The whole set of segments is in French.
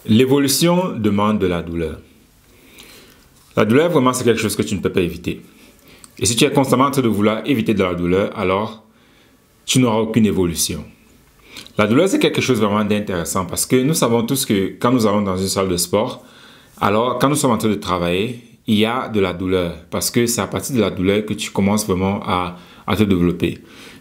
L'évolution demande de la douleur. La douleur, vraiment, c'est quelque chose que tu ne peux pas éviter. Et si tu es constamment en train de vouloir éviter de la douleur, alors tu n'auras aucune évolution. La douleur, c'est quelque chose vraiment d'intéressant parce que nous savons tous que quand nous allons dans une salle de sport, alors quand nous sommes en train de travailler, il y a de la douleur parce que c'est à partir de la douleur que tu commences vraiment à te développer.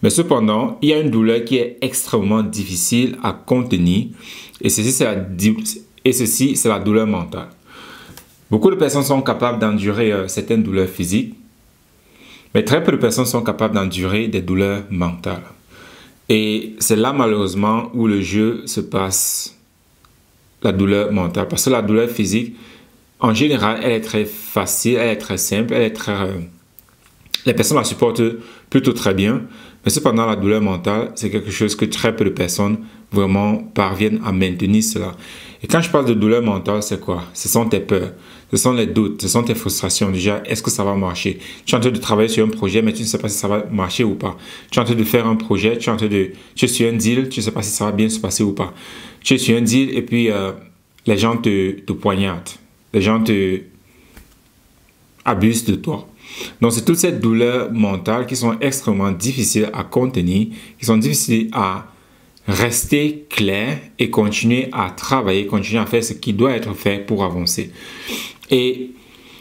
Mais cependant, il y a une douleur qui est extrêmement difficile à contenir et ceci, c'est la douleur mentale. Beaucoup de personnes sont capables d'endurer certaines douleurs physiques, mais très peu de personnes sont capables d'endurer des douleurs mentales. Et c'est là malheureusement où le jeu se passe, la douleur mentale. Parce que la douleur physique, en général, elle est très facile, elle est très simple, les personnes la supportent plutôt très bien. Mais cependant, la douleur mentale, c'est quelque chose que très peu de personnes vraiment parviennent à maintenir cela. Et quand je parle de douleur mentale, c'est quoi? Ce sont tes peurs, ce sont les doutes, ce sont tes frustrations. Déjà, est-ce que ça va marcher? Tu es en train de travailler sur un projet, mais tu ne sais pas si ça va marcher ou pas. Tu es en train de faire un projet, tu es sur un deal, tu ne sais pas si ça va bien se passer ou pas. Tu es sur un deal et puis les gens te poignardent. Les gens te abusent de toi. Donc, c'est toutes ces douleurs mentales qui sont extrêmement difficiles à contenir, qui sont difficiles à rester clair et continuer à travailler, continuer à faire ce qui doit être fait pour avancer. Et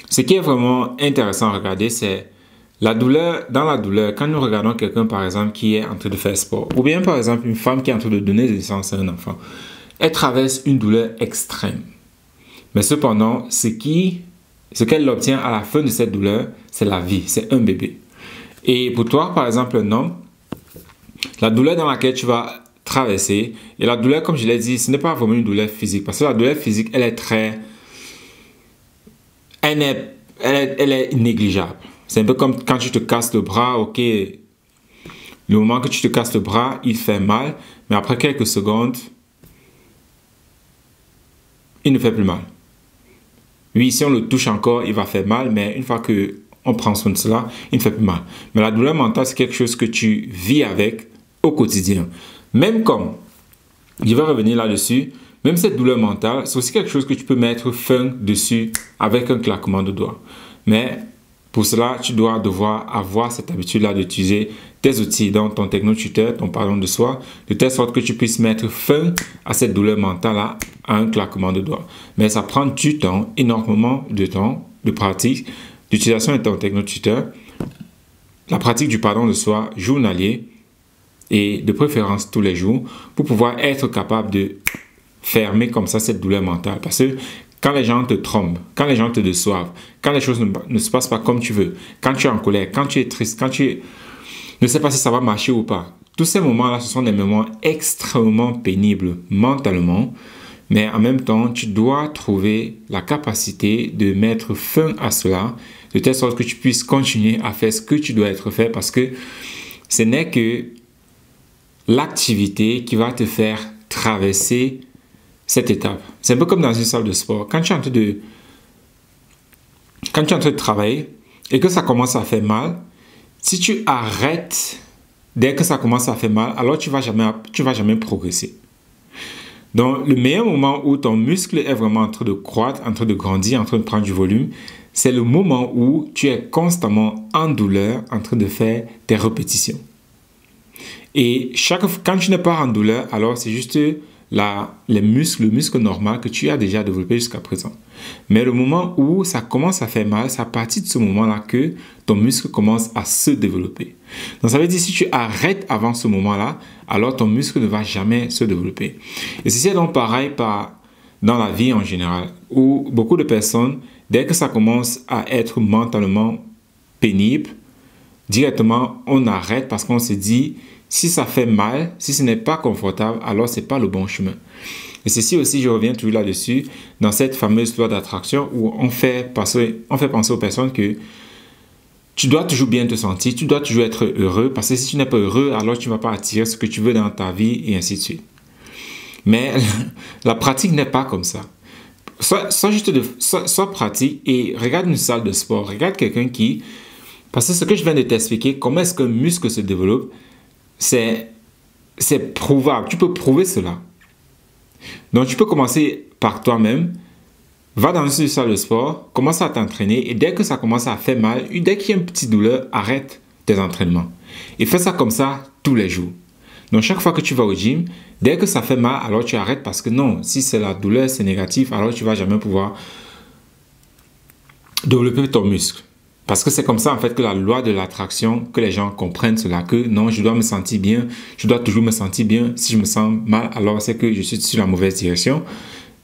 ce qui est vraiment intéressant à regarder, c'est la douleur. Dans la douleur, quand nous regardons quelqu'un, par exemple, qui est en train de faire sport, ou bien, par exemple, une femme qui est en train de donner naissance à un enfant, elle traverse une douleur extrême. Mais cependant, ce qu'elle obtient à la fin de cette douleur, c'est la vie, c'est un bébé. Et pour toi, par exemple, un homme, la douleur dans laquelle tu vas traverser, et la douleur, comme je l'ai dit, ce n'est pas vraiment une douleur physique, parce que la douleur physique, elle est négligeable. C'est un peu comme quand tu te casses le bras, ok, le moment que tu te casses le bras, il fait mal, mais après quelques secondes, il ne fait plus mal. Oui, si on le touche encore, il va faire mal, mais une fois qu'on prend soin de cela, il ne fait plus mal. Mais la douleur mentale, c'est quelque chose que tu vis avec au quotidien. Même comme, je vais revenir là-dessus, même cette douleur mentale, c'est aussi quelque chose que tu peux mettre fin dessus avec un claquement de doigts. Mais pour cela, tu dois devoir avoir cette habitude-là d'utiliser tes outils, donc ton technotuteur, ton pardon de soi, de telle sorte que tu puisses mettre fin à cette douleur mentale-là à un claquement de doigts. Mais ça prend du temps, énormément de temps, de pratique, d'utilisation de ton technotuteur, la pratique du pardon de soi journalier et de préférence tous les jours pour pouvoir être capable de fermer comme ça cette douleur mentale. Parce que quand les gens te trompent, quand les gens te déçoivent, quand les choses ne se passent pas comme tu veux, quand tu es en colère, quand tu es triste, quand tu ne sais pas si ça va marcher ou pas, tous ces moments-là, ce sont des moments extrêmement pénibles mentalement, mais en même temps, tu dois trouver la capacité de mettre fin à cela, de telle sorte que tu puisses continuer à faire ce que tu dois être fait, parce que ce n'est que l'activité qui va te faire traverser cette étape. C'est un peu comme dans une salle de sport. Quand tu es en train de travailler et que ça commence à faire mal, si tu arrêtes dès que ça commence à faire mal, alors tu vas jamais progresser. Donc, le meilleur moment où ton muscle est vraiment en train de croître, en train de grandir, en train de prendre du volume, c'est le moment où tu es constamment en douleur, en train de faire tes répétitions. Et quand tu n'es pas en douleur, alors c'est juste le muscle normal que tu as déjà développé jusqu'à présent. Mais le moment où ça commence à faire mal, c'est à partir de ce moment-là que ton muscle commence à se développer. Donc ça veut dire que si tu arrêtes avant ce moment-là, alors ton muscle ne va jamais se développer. Et ceci est donc pareil dans la vie en général, où beaucoup de personnes, dès que ça commence à être mentalement pénible, directement on arrête parce qu'on se dit, si ça fait mal, si ce n'est pas confortable, alors ce n'est pas le bon chemin. Et ceci aussi, je reviens toujours là-dessus, dans cette fameuse loi d'attraction où on fait penser aux personnes que tu dois toujours bien te sentir, tu dois toujours être heureux, parce que si tu n'es pas heureux, alors tu ne vas pas attirer ce que tu veux dans ta vie et ainsi de suite. Mais la pratique n'est pas comme ça. Sois pratique et regarde une salle de sport, regarde quelqu'un qui... Parce que ce que je viens de t'expliquer, comment est-ce qu'un muscle se développe, c'est prouvable. Tu peux prouver cela. Donc, tu peux commencer par toi-même. Va dans une salle de sport, commence à t'entraîner et dès que ça commence à faire mal, dès qu'il y a une petite douleur, arrête tes entraînements. Et fais ça comme ça tous les jours. Donc, chaque fois que tu vas au gym, dès que ça fait mal, alors tu arrêtes parce que non, si c'est la douleur, c'est négatif, alors tu ne vas jamais pouvoir développer ton muscle. Parce que c'est comme ça, en fait, que la loi de l'attraction, que les gens comprennent cela, que non, je dois me sentir bien, je dois toujours me sentir bien. Si je me sens mal, alors c'est que je suis sur la mauvaise direction.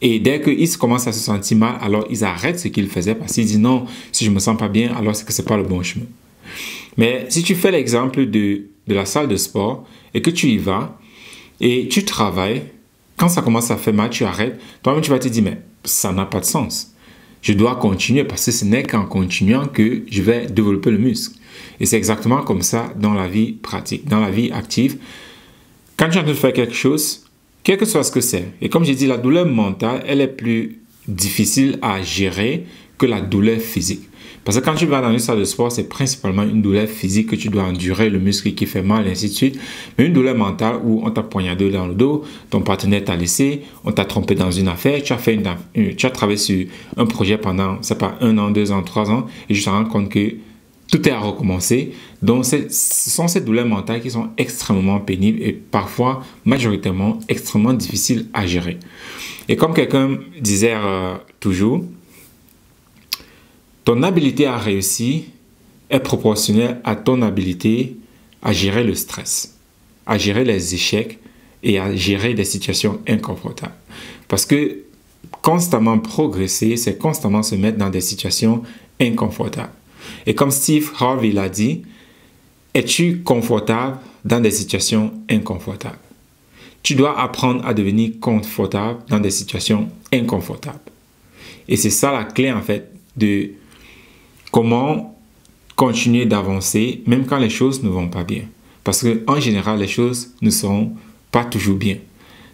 Et dès qu'ils commencent à se sentir mal, alors ils arrêtent ce qu'ils faisaient parce qu'ils disent non, si je ne me sens pas bien, alors c'est que ce n'est pas le bon chemin. Mais si tu fais l'exemple de la salle de sport et que tu y vas et tu travailles, quand ça commence à faire mal, tu arrêtes, toi-même tu vas te dire mais ça n'a pas de sens. Je dois continuer parce que ce n'est qu'en continuant que je vais développer le muscle. Et c'est exactement comme ça dans la vie pratique, dans la vie active. Quand tu es en train de faire quelque chose, quel que soit ce que c'est, et comme j'ai dit, la douleur mentale, elle est plus difficile à gérer que la douleur physique. Parce que quand tu vas dans une salle de sport, c'est principalement une douleur physique que tu dois endurer, le muscle qui fait mal, et ainsi de suite. Mais une douleur mentale où on t'a poignardé dans le dos, ton partenaire t'a laissé, on t'a trompé dans une affaire, tu as travaillé sur un projet pendant, c'est pas 1 an, 2 ans, 3 ans, et tu te rends compte que tout est à recommencer. Donc, ce sont ces douleurs mentales qui sont extrêmement pénibles et parfois, majoritairement, extrêmement difficiles à gérer. Et comme quelqu'un disait toujours, ton habilité à réussir est proportionnelle à ton habilité à gérer le stress, à gérer les échecs et à gérer des situations inconfortables. Parce que constamment progresser, c'est constamment se mettre dans des situations inconfortables. Et comme Steve Harvey l'a dit, es-tu confortable dans des situations inconfortables? Tu dois apprendre à devenir confortable dans des situations inconfortables. Et c'est ça la clé en fait de comment continuer d'avancer même quand les choses ne vont pas bien. Parce qu'en général, les choses ne seront pas toujours bien.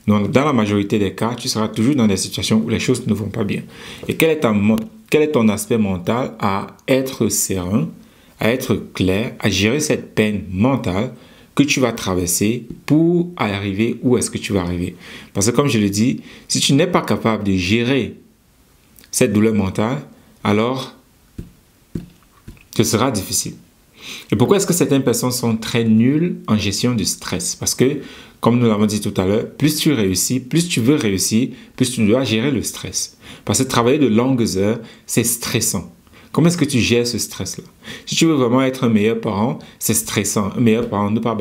Donc, dans la majorité des cas, tu seras toujours dans des situations où les choses ne vont pas bien. Et quel est ton aspect mental à être serein, à être clair, à gérer cette peine mentale que tu vas traverser pour arriver où est-ce que tu vas arriver. Parce que comme je le dis, si tu n'es pas capable de gérer cette douleur mentale, alors ce sera difficile. Et pourquoi est-ce que certaines personnes sont très nulles en gestion du stress? Parce que, comme nous l'avons dit tout à l'heure, plus tu réussis, plus tu veux réussir, plus tu dois gérer le stress. Parce que travailler de longues heures, c'est stressant. Comment est-ce que tu gères ce stress-là? Si tu veux vraiment être un meilleur parent, c'est stressant. Un meilleur parent, ne pas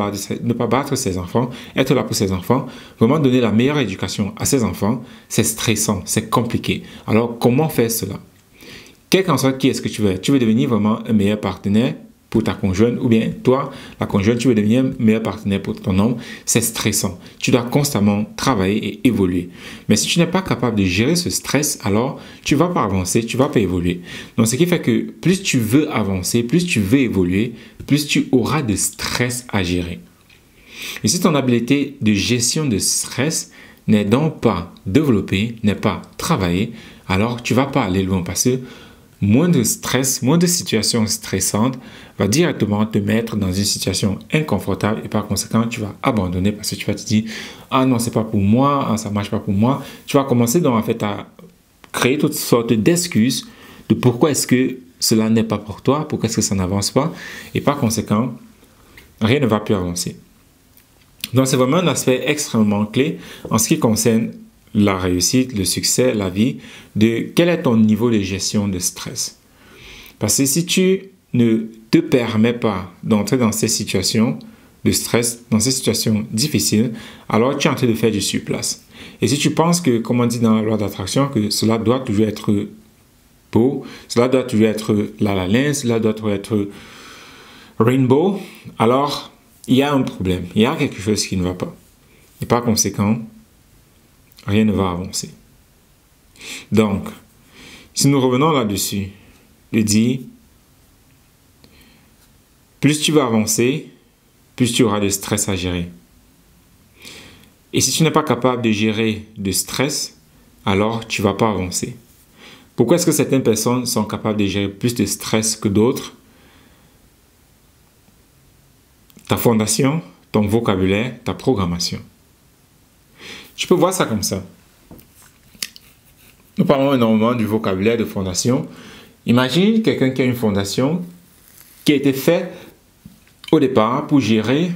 battre ses enfants, être là pour ses enfants, vraiment donner la meilleure éducation à ses enfants, c'est stressant, c'est compliqué. Alors, comment faire cela? Quel qu'en soit qui est-ce que tu veux être? Tu veux devenir vraiment un meilleur partenaire pour ta conjointe, ou bien toi, la conjointe, tu veux devenir un meilleur partenaire pour ton homme, c'est stressant. Tu dois constamment travailler et évoluer. Mais si tu n'es pas capable de gérer ce stress, alors tu ne vas pas avancer, tu ne vas pas évoluer. Donc, ce qui fait que plus tu veux avancer, plus tu veux évoluer, plus tu auras de stress à gérer. Et si ton habileté de gestion de stress n'est donc pas développée, n'est pas travaillée, alors tu ne vas pas aller loin parce que moins de stress, moins de situations stressantes va directement te mettre dans une situation inconfortable et par conséquent, tu vas abandonner parce que tu vas te dire « Ah non, c'est pas pour moi, ah, ça marche pas pour moi ». Tu vas commencer donc en fait à créer toutes sortes d'excuses de pourquoi est-ce que cela n'est pas pour toi, pourquoi est-ce que ça n'avance pas et par conséquent, rien ne va plus avancer. Donc, c'est vraiment un aspect extrêmement clé en ce qui concerne la réussite, le succès, la vie, de quel est ton niveau de gestion de stress. Parce que si tu ne te permets pas d'entrer dans ces situations de stress, dans ces situations difficiles, alors tu es en train de faire du surplace. Et si tu penses que, comme on dit dans la loi d'attraction, que cela doit toujours être beau, cela doit toujours être la land, cela doit toujours être rainbow, alors il y a un problème, il y a quelque chose qui ne va pas. Et par conséquent, rien ne va avancer. Donc, si nous revenons là-dessus, je dis, plus tu vas avancer, plus tu auras de stress à gérer. Et si tu n'es pas capable de gérer de stress, alors tu ne vas pas avancer. Pourquoi est-ce que certaines personnes sont capables de gérer plus de stress que d'autres? Ta fondation, ton vocabulaire, ta programmation. Tu peux voir ça comme ça. Nous parlons énormément du vocabulaire de fondation. Imagine quelqu'un qui a une fondation qui a été faite au départ pour gérer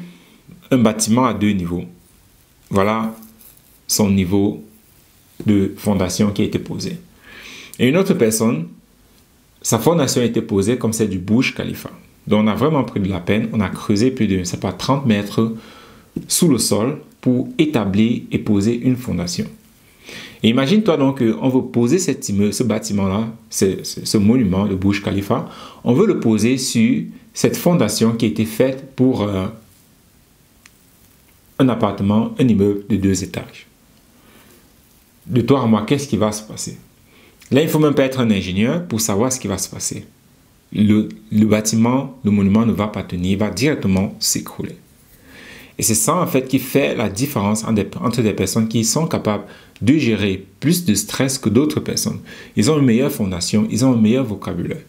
un bâtiment à 2 niveaux. Voilà son niveau de fondation qui a été posé. Et une autre personne, sa fondation a été posée comme celle du Burj Khalifa. Donc on a vraiment pris de la peine, on a creusé plus de 30 mètres sous le sol pour établir et poser une fondation. Et imagine-toi donc qu'on veut poser ce bâtiment-là, ce monument, le Burj Khalifa, on veut le poser sur cette fondation qui a été faite pour un appartement, un immeuble de 2 étages. De toi à moi, qu'est-ce qui va se passer? Là, il ne faut même pas être un ingénieur pour savoir ce qui va se passer. Le bâtiment, le monument ne va pas tenir, il va directement s'écrouler. Et c'est ça, en fait, qui fait la différence entre des personnes qui sont capables de gérer plus de stress que d'autres personnes. Ils ont une meilleure fondation, ils ont un meilleur vocabulaire.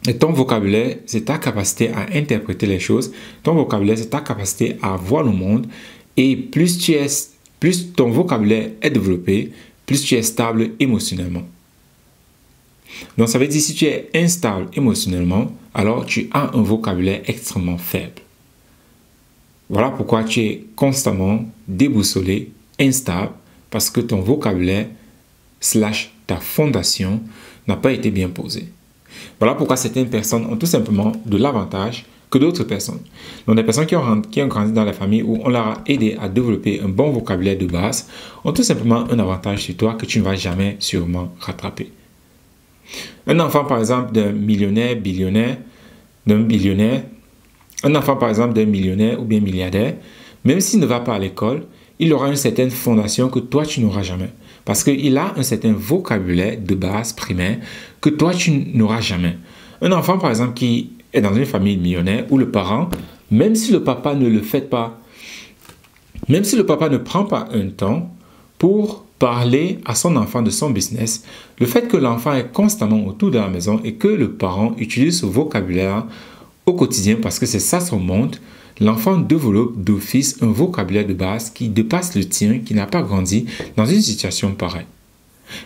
Et ton vocabulaire, c'est ta capacité à interpréter les choses. Ton vocabulaire, c'est ta capacité à voir le monde. Et plus ton vocabulaire est développé, plus tu es stable émotionnellement. Donc, ça veut dire si tu es instable émotionnellement, alors tu as un vocabulaire extrêmement faible. Voilà pourquoi tu es constamment déboussolé, instable, parce que ton vocabulaire / ta fondation n'a pas été bien posée. Voilà pourquoi certaines personnes ont tout simplement de l'avantage que d'autres personnes. Donc, des personnes qui ont grandi dans la famille où on leur a aidé à développer un bon vocabulaire de base ont tout simplement un avantage sur toi que tu ne vas jamais sûrement rattraper. Un enfant, par exemple, d'un millionnaire ou bien milliardaire, même s'il ne va pas à l'école, il aura une certaine fondation que toi, tu n'auras jamais. Parce qu'il a un certain vocabulaire de base primaire que toi, tu n'auras jamais. Un enfant, par exemple, qui est dans une famille millionnaire où le parent, même si le papa ne le fait pas, même si le papa ne prend pas un temps pour parler à son enfant de son business, le fait que l'enfant est constamment autour de la maison et que le parent utilise ce vocabulaire au quotidien parce que c'est ça son monde, l'enfant développe d'office un vocabulaire de base qui dépasse le tien, qui n'a pas grandi dans une situation pareille.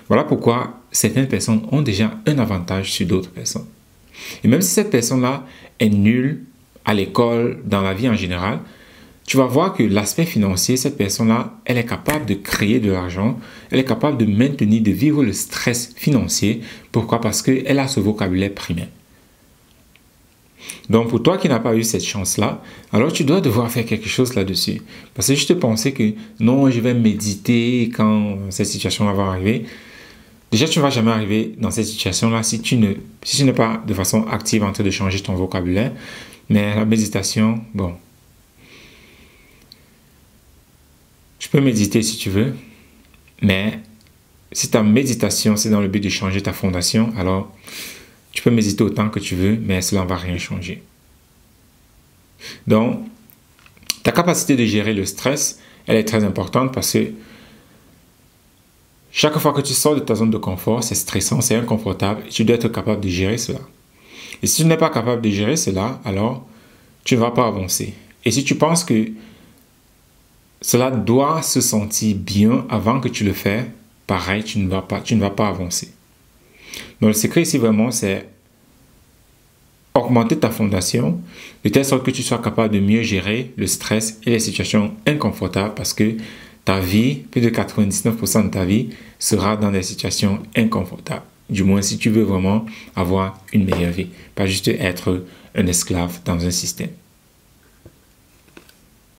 Voilà pourquoi certaines personnes ont déjà un avantage sur d'autres personnes. Et même si cette personne-là est nulle à l'école, dans la vie en général, tu vas voir que l'aspect financier, cette personne-là, elle est capable de créer de l'argent, elle est capable de maintenir, de vivre le stress financier. Pourquoi? Parce qu'elle a ce vocabulaire primaire. Donc, pour toi qui n'as pas eu cette chance-là, alors tu dois devoir faire quelque chose là-dessus. Parce que je te pensais que non, je vais méditer quand cette situation-là va arriver. Déjà, tu ne vas jamais arriver dans cette situation-là si tu n'es pas de façon active en train de changer ton vocabulaire. Mais la méditation, bon. Tu peux méditer si tu veux, mais si ta méditation, c'est dans le but de changer ta fondation, alors tu peux méditer autant que tu veux, mais cela ne va rien changer. Donc, ta capacité de gérer le stress, elle est très importante parce que chaque fois que tu sors de ta zone de confort, c'est stressant, c'est inconfortable, et tu dois être capable de gérer cela. Et si tu n'es pas capable de gérer cela, alors tu ne vas pas avancer. Et si tu penses que cela doit se sentir bien avant que tu le fasses, pareil, tu ne vas pas avancer. Donc, le secret ici, vraiment, c'est augmenter ta fondation de telle sorte que tu sois capable de mieux gérer le stress et les situations inconfortables parce que ta vie, plus de 99% de ta vie, sera dans des situations inconfortables. Du moins, si tu veux vraiment avoir une meilleure vie. Pas juste être un esclave dans un système.